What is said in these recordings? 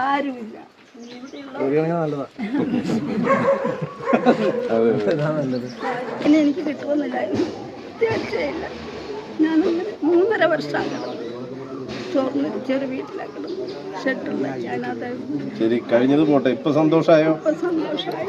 ആരുമില്ല. പിന്നെ എനിക്ക് കിട്ടുമെന്നില്ലായിരുന്നു, തീർച്ചയില്ല. ഞാൻ 3.5 വർഷമാക്കണം ചോറിന് ചെറു വീട്ടിലാക്കണം, ഷെഡുള്ള അതിനകത്തായിരുന്നു. ശരി, കഴിഞ്ഞത് പോട്ടെ. ഇപ്പൊ സന്തോഷമായോ? ഇപ്പൊ സന്തോഷമായി.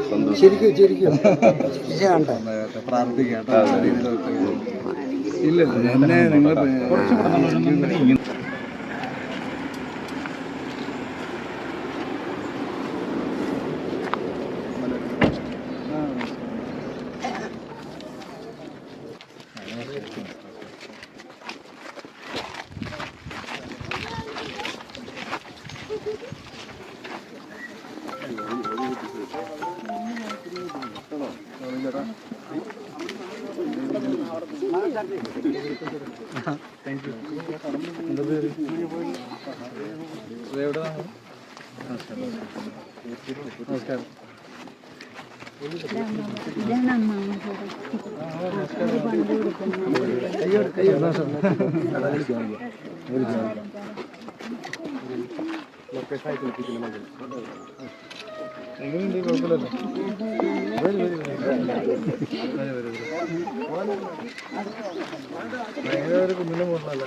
നമസ്കാരം. എങ്ങനെയുണ്ട്? കുഴപ്പമില്ലല്ലോ. ഭയങ്കര ഒരു കുന്നിന്റെ മുകളിലല്ല.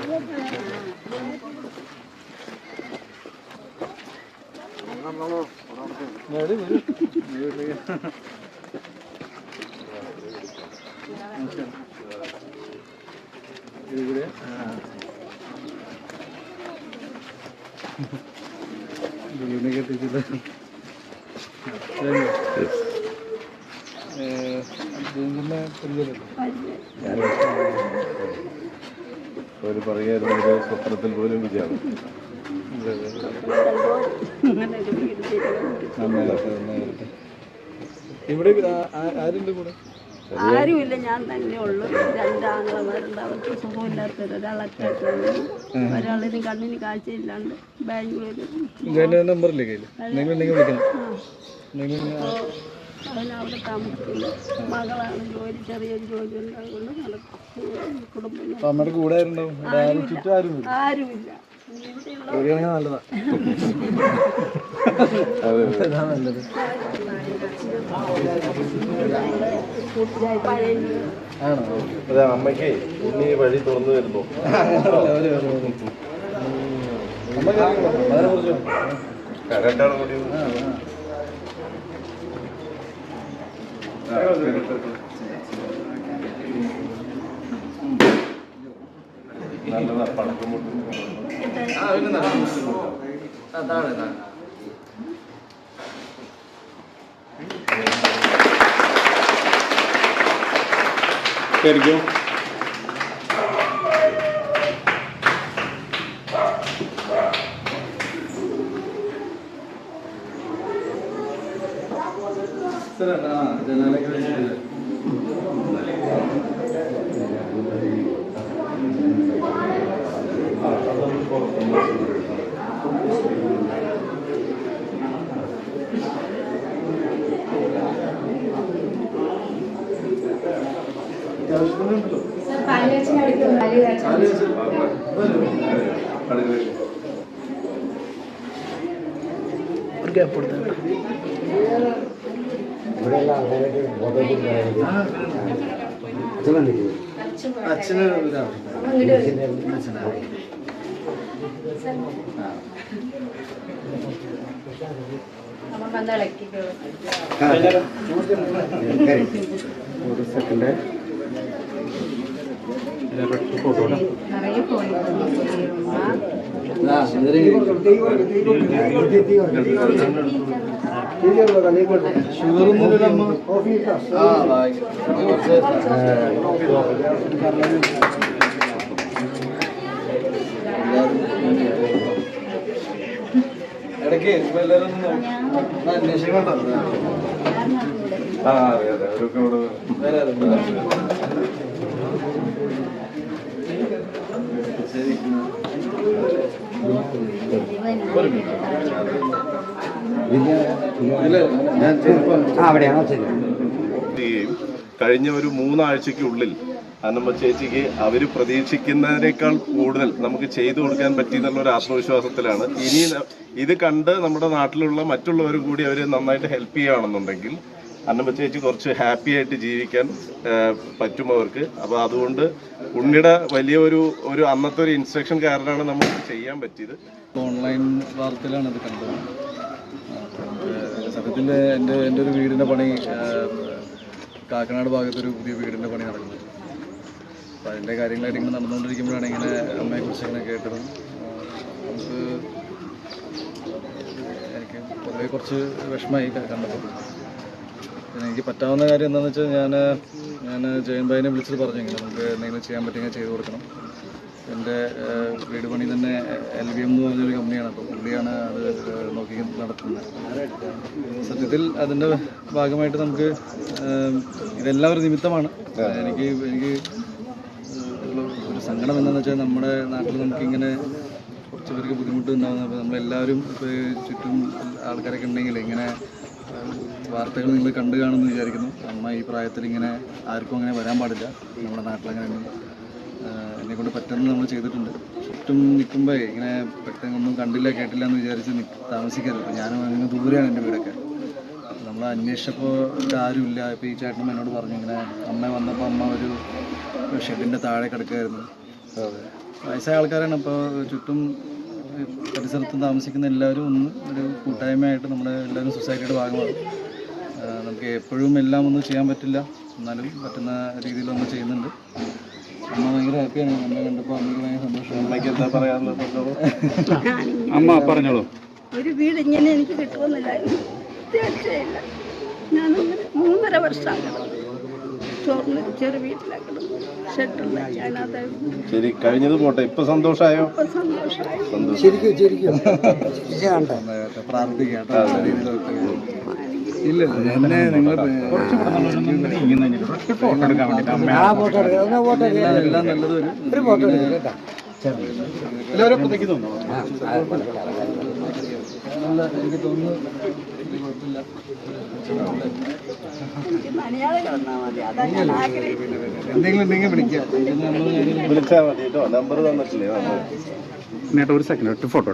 ഒരു പറയായിരുന്നു, ഒരു സ്വപ്നത്തിൽ പോലും വിജയം. ഇവിടെ ആരുണ്ട് കൂടെ? ആരുമില്ല, ഞാൻ തന്നെ ഉള്ളു. 2 ആങ്ങളമാരുണ്ട്, അവർക്ക് സുഖമില്ലാത്തവർ. ഒരാൾ അറ്റാക്ക്, ഒരാളിന് കണ്ണിന് കാഴ്ചയില്ലാണ്ട് ബാംഗ്ലൂരിൽ. നമ്പറില്ലേ കയ്യിൽ? നിങ്ങളുണ്ടെങ്കിൽ വിളിക്കണം. അവനവിടെ താമസിക്കുന്നു. മകളാണ്, ജോലി, ചെറിയൊരു ജോലി ഉണ്ട്, അതുകൊണ്ട് നടക്കും. കുടുംബം അമ്മയുടെ കൂടെ ആരുമില്ല. നല്ലതാ. നല്ലത്. ആണോ? അതെ, അമ്മയ്ക്ക് ഉണ്ണി വഴി തുറന്നു വരുന്നു. കരണ്ടാണ് കൂടി. നല്ലതാ. പടക്കം ശരിക്കും അച്ഛന് ഒരു സെക്കൻഡ് ഫോട്ടോ ഷുഗറൊന്നുമില്ലമ്മ. ഇടയ്ക്ക് എല്ലാവരും അന്വേഷിക്കണ്ടോ? ആ, അതെ അതെ, അവരൊക്കെ ഇവിടെ കഴിഞ്ഞ ഒരു 3 ആഴ്ചയ്ക്കുള്ളിൽ അന്നമ്മ ചേച്ചിക്ക് അവർ പ്രതീക്ഷിക്കുന്നതിനേക്കാൾ കൂടുതൽ നമുക്ക് ചെയ്തു കൊടുക്കാൻ പറ്റി എന്നുള്ളൊരു ആത്മവിശ്വാസത്തിലാണ്. ഇനി ഇത് കണ്ട് നമ്മുടെ നാട്ടിലുള്ള മറ്റുള്ളവരും കൂടി അവർ നന്നായിട്ട് ഹെൽപ്പ് ചെയ്യുകയാണെന്നുണ്ടെങ്കിൽ അന്നമ്മ ചേച്ചി കുറച്ച് ഹാപ്പി ആയിട്ട് ജീവിക്കാൻ പറ്റും അവർക്ക്. അപ്പോൾ അതുകൊണ്ട് ഉണ്ണിയുടെ വലിയ ഒരു അന്നത്തെ ഒരു ഇൻസ്ട്രക്ഷൻ കാരണമാണ് നമുക്ക് ചെയ്യാൻ പറ്റിയത്. ഓൺലൈൻ വാർത്തയിലാണ് ഇത് കണ്ടത്. സത്യത്തിൽ എൻ്റെ ഒരു വീടിൻ്റെ പണി കാക്കനാട് ഭാഗത്തൊരു പുതിയ വീടിൻ്റെ പണി നടക്കുന്നത്. അപ്പോൾ അതിൻ്റെ കാര്യങ്ങളായിട്ട് ഇങ്ങനെ നടന്നുകൊണ്ടിരിക്കുമ്പോഴാണ് ഇങ്ങനെ അമ്മയെക്കുറിച്ച് ഇങ്ങനെ കേട്ടതും. നമുക്ക് എനിക്ക് പൊതുവെ കുറച്ച് വിഷമമായി കണ്ടപ്പോൾ. പിന്നെ എനിക്ക് പറ്റാവുന്ന കാര്യം എന്താണെന്ന് വെച്ചാൽ ഞാൻ ജയൻ ഭായിനെ വിളിച്ചിട്ട് പറഞ്ഞു ഇങ്ങനെ നമുക്ക് എന്തെങ്കിലും ചെയ്യാൻ പറ്റുമെങ്കിൽ ചെയ്ത് കൊടുക്കണം. എൻ്റെ വീട് പണി തന്നെ LVM എന്ന് പറഞ്ഞൊരു കമ്പനിയാണ്. അപ്പോൾ പുള്ളിയാണ് അത് നോക്കി നടത്തുന്നത്. സത്യത്തിൽ അതിൻ്റെ ഭാഗമായിട്ട് നമുക്ക് ഇതെല്ലാം ഒരു നിമിത്തമാണ്. എനിക്ക് ഒരു സങ്കടം എന്താണെന്ന് വെച്ചാൽ നമ്മുടെ നാട്ടിൽ നമുക്കിങ്ങനെ കുറച്ച് പേർക്ക് ബുദ്ധിമുട്ട് ഉണ്ടാകുന്നത്. അപ്പോൾ നമ്മളെല്ലാവരും ഇപ്പോൾ ചുറ്റും ആൾക്കാരൊക്കെ ഉണ്ടെങ്കിൽ ഇങ്ങനെ വാർത്തകൾ നിങ്ങൾ കണ്ടു കാണുമെന്ന് വിചാരിക്കുന്നു. അമ്മ ഈ പ്രായത്തിൽ ഇങ്ങനെ ആർക്കും അങ്ങനെ വരാൻ പാടില്ല. നമ്മുടെ നാട്ടിലങ്ങനെ എന്നെക്കൊണ്ട് പറ്റുന്നത് നമ്മൾ ചെയ്തിട്ടുണ്ട്. ചുറ്റും നിൽക്കുമ്പോൾ ഇങ്ങനെ പെട്ടെന്നൊന്നും കണ്ടില്ല കേട്ടില്ല എന്ന് വിചാരിച്ച് താമസിക്കരുത്. ഇപ്പോൾ ഞാനും അങ്ങനെ ദൂരെയാണ് എൻ്റെ വീടൊക്കെ. നമ്മൾ അന്വേഷിച്ചപ്പോൾ ഇവിടെ ആരുമില്ല. ഇപ്പോൾ ഈ ചേട്ടനും എന്നോട് പറഞ്ഞു ഇങ്ങനെ അമ്മ വന്നപ്പോൾ അമ്മ ഒരു ഷെഡിൻ്റെ താഴെ കിടക്കുമായിരുന്നു. വയസ്സായ ആൾക്കാരാണ്. അപ്പോൾ ചുറ്റും പരിസരത്ത് താമസിക്കുന്ന എല്ലാവരും ഒന്ന് ഒരു കൂട്ടായ്മയായിട്ട് നമ്മുടെ എല്ലാവരും സൊസൈറ്റിയുടെ ഭാഗമാണ്. നമുക്ക് എപ്പോഴും എല്ലാം ഒന്നും ചെയ്യാൻ പറ്റില്ല, എന്നാലും പറ്റുന്ന രീതിയിൽ നമ്മൾ ചെയ്യുന്നുണ്ട്. അമ്മ ഭയങ്കര ഹാപ്പിയാണ്. അമ്മ കണ്ടപ്പോൾ അമ്മയ്ക്ക് ഭയങ്കര സന്തോഷം. അമ്മയ്ക്ക് എന്താ പറയാനുള്ളത്? അമ്മ പറഞ്ഞോളൂ. ഒരു വീട് ഇങ്ങനെ എനിക്ക് കിട്ടുമെന്നില്ലായിരുന്നു. തീർച്ചയായില്ല. ഞാനങ്ങനെ 3.5 വർഷം ചോറിന് ചെറു വീട്ടിലാക്കണം. ഷെട്ടുള്ള അതിനകത്തായിരുന്നു. ശരി, കഴിഞ്ഞത് പോട്ടെ. ഇപ്പൊ സന്തോഷമായോ? സന്തോഷമായി. ശരിക്കും പ്രാർത്ഥിക്കാം. ഇല്ല എന്നെ നിങ്ങൾ എല്ലാം നല്ലത് എനിക്ക് തോന്നുന്നു കുഴപ്പമില്ല. എന്തെങ്കിലും വിളിക്കാം. വിളിച്ചാൽ മതി കേട്ടോ. നമ്പർ തന്നിട്ടില്ലേ? ഒരു സെക്കൻഡ് ഫോട്ടോ